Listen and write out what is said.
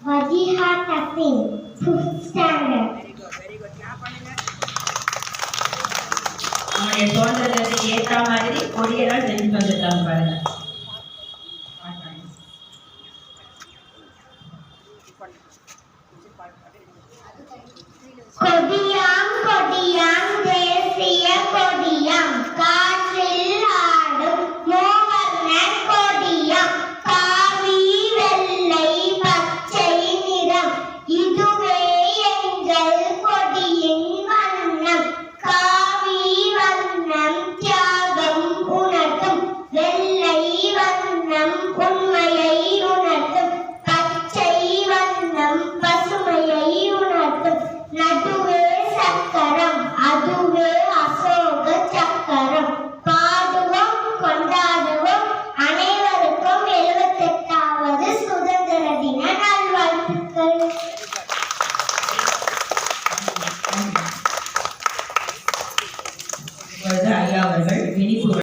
Wajiha Tasin, 5th standard. Very good. நம்முடைய தோன்றதுக்கு ஏற்ற மாதிரி கொடியெல்லாம் செஞ்சு வந்துட்டாங்க பாருங்க. கொடியாம் கொடியாம் தேசிய கொடியாம் காற்றில் ஆடும் மூவர்ண கொடியாம் காவி வெள்ளை பச்சை நிறம் இதுவே எங்கள் கொடியின் வண்ணம். காவி வண்ணம் தியாகம் உணர்த்தும், வெள்ளை வண்ணம் உண்மையை உணர்த்தும், பச்சை வண்ணம் பசுமையை உணர்த்தும். நடுவே சக்கரம், அதுவே அசோக சக்கரம். பாடுவோம், கொண்டாடுவோம், அனைவருக்கும் 78வது சுதந்திர தின நல்வாழ்த்துக்கள். ஐயா அவர்கள் இனிப்பு